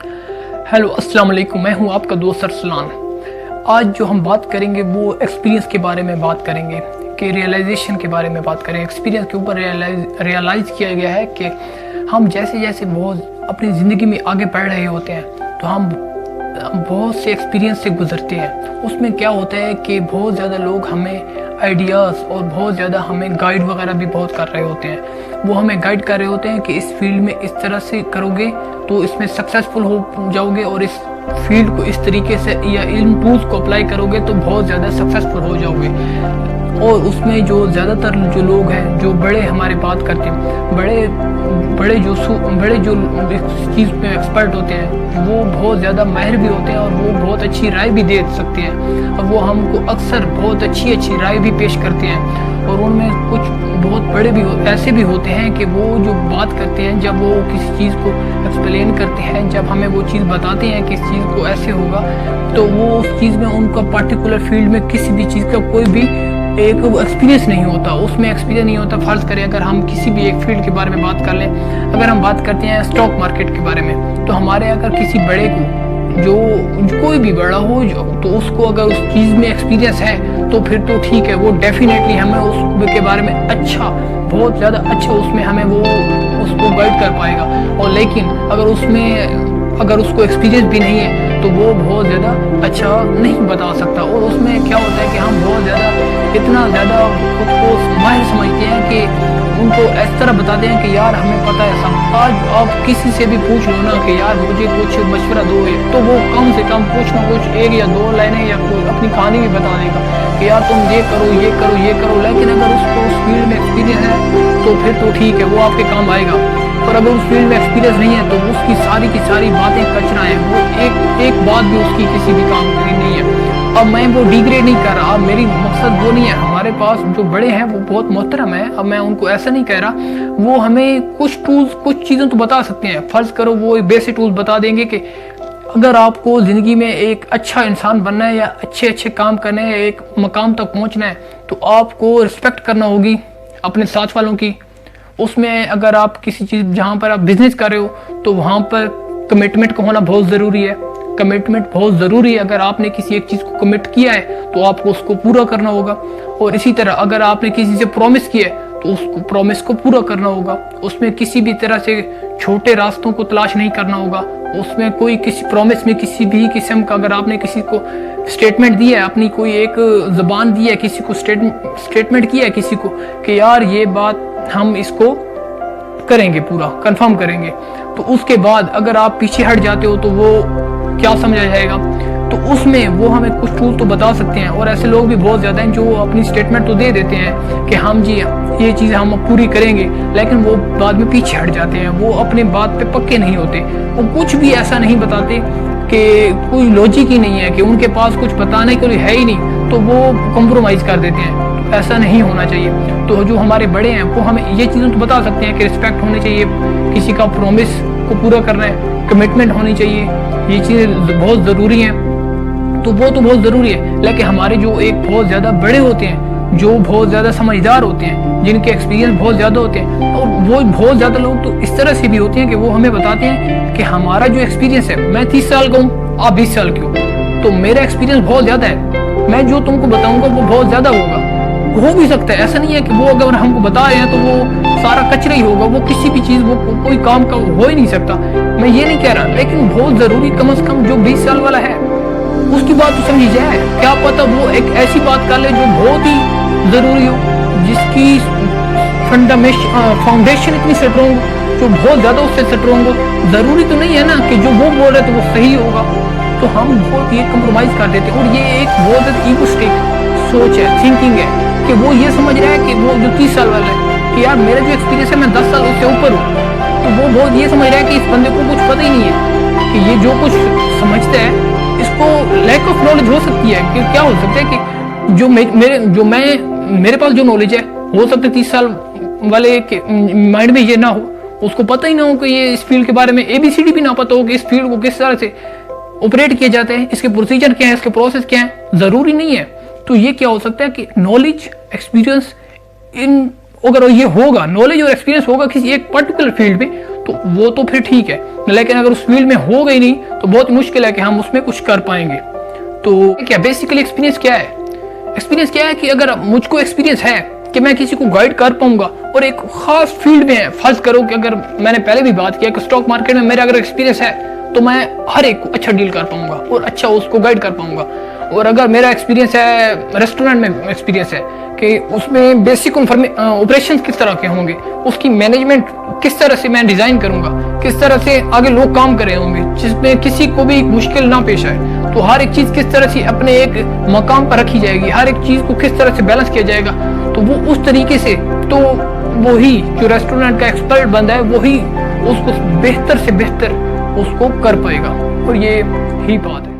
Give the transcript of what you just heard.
Hello अस्सलाम वालेकुम, मैं हूं आपका दोस्त अरसलान। आज जो हम बात करेंगे वो एक्सपीरियंस के बारे में बात करेंगे कि रियलाइजेशन के बारे में बात करें। एक्सपीरियंस के ऊपर रियलाइज़ किया गया है कि हम जैसे जैसे बहुत अपनी ज़िंदगी में आगे बढ़ रहे होते हैं तो हम बहुत से एक्सपीरियंस से गुजरते हैं। उसमें क्या होता है कि बहुत ज़्यादा लोग हमें आइडियाज़ और बहुत ज़्यादा हमें गाइड वगैरह भी बहुत कर रहे होते हैं। वो हमें गाइड कर रहे होते हैं कि इस फील्ड में इस तरह से करोगे तो इसमें सक्सेसफुल हो जाओगे, और इस फील्ड को इस तरीके से या इन टूल्स को अप्लाई करोगे तो बहुत ज़्यादा सक्सेसफुल हो जाओगे। और उसमें जो ज़्यादातर जो लोग हैं, जो बड़े हमारे बात करते हैं, बड़े जो इस चीज़ में एक्सपर्ट होते हैं, वो बहुत ज़्यादा माहिर भी होते हैं और वो बहुत अच्छी राय भी दे सकते हैं, और वो हमको अक्सर बहुत अच्छी राय भी पेश करते हैं। और उनमें कुछ बहुत बड़े भी ऐसे भी होते हैं कि वो जो बात करते हैं, जब वो किसी चीज़ को एक्सप्लेन करते हैं, जब हमें वो चीज़ बताते हैं कि इस चीज़ को ऐसे होगा, तो वो उस चीज़ में उनका पर्टिकुलर फील्ड में किसी भी चीज़ का कोई भी एक एक्सपीरियंस नहीं होता, उसमें एक्सपीरियंस नहीं होता। फ़र्ज़ करें अगर हम किसी भी एक फील्ड के बारे में बात कर लें, अगर हम बात करते हैं स्टॉक मार्केट के बारे में, तो हमारे अगर किसी बड़े को जो कोई भी बड़ा हो तो उसको अगर उस चीज़ में एक्सपीरियंस है तो फिर तो ठीक है, वो डेफिनेटली हमें उसके बारे में बहुत ज़्यादा अच्छा उसमें हमें वो उसको गाइड कर पाएगा। और लेकिन अगर उसको एक्सपीरियंस भी नहीं है तो वो बहुत ज़्यादा अच्छा नहीं बता सकता। और उसमें क्या होता है कि हम बहुत ज़्यादा इतना ज़्यादा खुद को माहिर समझते हैं कि उनको इस तरह बताते हैं कि यार हमें पता है सब। आज आप किसी से भी पूछ लो ना कि यार मुझे कुछ मशवरा दो, तो वो कम से कम कुछ ना कुछ एक या दो लाइनें या अपनी कहानी भी बता देगा कि यार तुम ये करो ये करो ये करो। लेकिन अगर उसको उस फील्ड में एक्सपीरियंस है तो फिर तो ठीक है, वो आपके काम आएगा। और अगर उस फील्ड में एक्सपीरियंस नहीं है तो उसकी सारी की सारी बातें कचरा है, वो एक बात भी उसकी किसी भी काम की नहीं है। अब मैं वो डिग्रेड नहीं कर रहा, मेरी मकसद वो नहीं है। हमारे पास जो बड़े हैं वो बहुत मोहतरम है, अब मैं उनको ऐसा नहीं कह रहा। वो हमें कुछ टूल्स कुछ चीज़ें तो बता सकते हैं। फ़र्ज़ करो वो बेसिक टूल्स बता देंगे कि अगर आपको ज़िंदगी में एक अच्छा इंसान बनना है या अच्छे काम करने हैं, एक मकाम तक पहुंचना है, तो आपको रिस्पेक्ट करना होगी अपने साथ वालों की। उसमें अगर आप किसी चीज़ जहाँ पर आप बिजनेस कर रहे हो तो वहाँ पर कमिटमेंट का होना बहुत ज़रूरी है। कमिटमेंट बहुत ज़रूरी है। अगर आपने किसी एक चीज़ को कमिट किया है तो आपको उसको पूरा करना होगा। और इसी तरह अगर आपने किसी से प्रॉमिस किया है तो उसको प्रॉमिस को पूरा करना होगा। उसमें किसी भी तरह से छोटे रास्तों को तलाश नहीं करना होगा। उसमें कोई किसी प्रॉमिस में किसी भी किस्म का अगर आपने किसी को स्टेटमेंट दिया है, अपनी कोई एक ज़बान दी है, किसी को स्टेटमेंट किया है किसी को कि यार ये बात हम इसको करेंगे, पूरा कंफर्म करेंगे, तो उसके बाद अगर आप पीछे हट जाते हो तो वो क्या समझा जाएगा। तो उसमें वो हमें कुछ टूल तो बता सकते हैं। और ऐसे लोग भी बहुत ज़्यादा हैं जो अपनी स्टेटमेंट तो दे देते हैं कि हम जी ये चीज़ हम पूरी करेंगे, लेकिन वो बाद में पीछे हट जाते हैं। वो अपने बात पे पक्के नहीं होते, वो कुछ भी ऐसा नहीं बताते कि कोई लॉजिक ही नहीं है, कि उनके पास कुछ बताने के लिए है ही नहीं, तो वो कॉम्प्रोमाइज़ कर देते हैं। तो ऐसा नहीं होना चाहिए। तो जो हमारे बड़े हैं वो हमें ये चीज़ें तो बता सकते हैं कि रिस्पेक्ट होनी चाहिए, किसी का प्रॉमिस को पूरा करना है, कमिटमेंट होनी चाहिए, ये चीज़ें बहुत ज़रूरी हैं। तो वो तो बहुत ज़रूरी है। लेकिन हमारे जो एक बहुत ज़्यादा बड़े होते हैं, जो बहुत ज़्यादा समझदार होते हैं, जिनके एक्सपीरियंस बहुत ज़्यादा होते हैं, और वो बहुत ज़्यादा लोग तो इस तरह से भी होते हैं कि वो हमें बताते हैं कि हमारा जो एक्सपीरियंस है, मैं 30 साल का हूँ, आप 20 साल के हो, तो मेरा एक्सपीरियंस बहुत ज़्यादा है, मैं जो तुमको बताऊँगा वो बहुत ज़्यादा होगा। हो भी सकता है, ऐसा नहीं है कि वो अगर हमको बता रहे हैं तो वो सारा कचरा ही होगा, वो किसी भी चीज़ वो कोई काम का हो ही नहीं सकता। मैं ये नहीं कह रहा, लेकिन बहुत ज़रूरी कम से कम जो 20 साल वाला है उसकी बात तो समझी जाए। क्या पता वो एक ऐसी बात कर ले जो बहुत ही ज़रूरी हो, जिसकी फाउंडेशन इतनी स्ट्रॉन्ग हो, जो बहुत ज़्यादा उससे स्ट्रॉन्ग हो। ज़रूरी तो नहीं है ना कि जो वो बोल रहे तो वो सही होगा। तो हम बहुत ये कंप्रोमाइज़ कर देते हैं। और ये एक बहुत ईगोइस्टिक सोच है, थिंकिंग है, कि वो ये समझ रहा है कि वो जो 30 साल वाला है कि यार मेरा जो एक्सपीरियंस है मैं 10 साल उससे ऊपर हूँ, तो वो बहुत ये समझ रहा है कि इस बंदे को कुछ पता ही नहीं है, कि ये जो कुछ समझता है इसको लैक ऑफ नॉलेज हो सकती है। कि क्या हो सकता है कि मेरे पास जो नॉलेज है, हो सकता है 30 साल वाले के माइंड में ये ना हो, उसको पता ही ना हो कि ये इस फील्ड के बारे में ABCD भी ना पता हो कि इस फील्ड को किस तरह से ऑपरेट किए जाते हैं, इसके प्रोसीजर क्या है, इसके प्रोसेस क्या है। ज़रूरी नहीं है। तो ये क्या हो सकता है कि नॉलेज एक्सपीरियंस अगर ये होगा, नॉलेज और एक्सपीरियंस होगा किसी एक पर्टिकुलर फील्ड में, تو وہ تو پھر ٹھیک ہے، لیکن اگر اس فیلڈ میں ہو گئی نہیں تو بہت مشکل ہے کہ ہم اس میں کچھ کر پائیں گے۔ تو کیا بیسیکلی ایکسپیرینس کیا ہے؟ ایکسپیرینس کیا ہے کہ اگر مجھ کو ایکسپیرینس ہے کہ میں کسی کو گائیڈ کر پاؤں گا اور ایک خاص فیلڈ میں ہے، فرض کرو کہ اگر میں نے پہلے بھی بات کیا کہ اسٹاک مارکیٹ میں میرا اگر ایکسپیرینس ہے تو میں ہر ایک کو اچھا ڈیل کر پاؤں گا اور اچھا اس کو گائیڈ کر پاؤں گا۔ اور اگر میرا ایکسپیرینس ہے ریسٹورینٹ میں ایکسپیرینس ہے کہ اس میں بیسک آپریشن کس طرح کے ہوں گے، اس کی مینجمنٹ کس طرح سے میں ڈیزائن کروں گا، کس طرح سے آگے لوگ کام کر رہے ہوں گے جس میں کسی کو بھی مشکل نہ پیش آئے، تو ہر ایک چیز کس طرح سے اپنے ایک مقام پر رکھی جائے گی، ہر ایک چیز کو کس طرح سے بیلنس کیا جائے گا، تو وہ اس طریقے سے تو وہی جو ریسٹورینٹ کا ایکسپرٹ بندہ ہے وہی اس کو بہتر سے بہتر اس کو کر پائے گا، اور یہ ہی بات ہے۔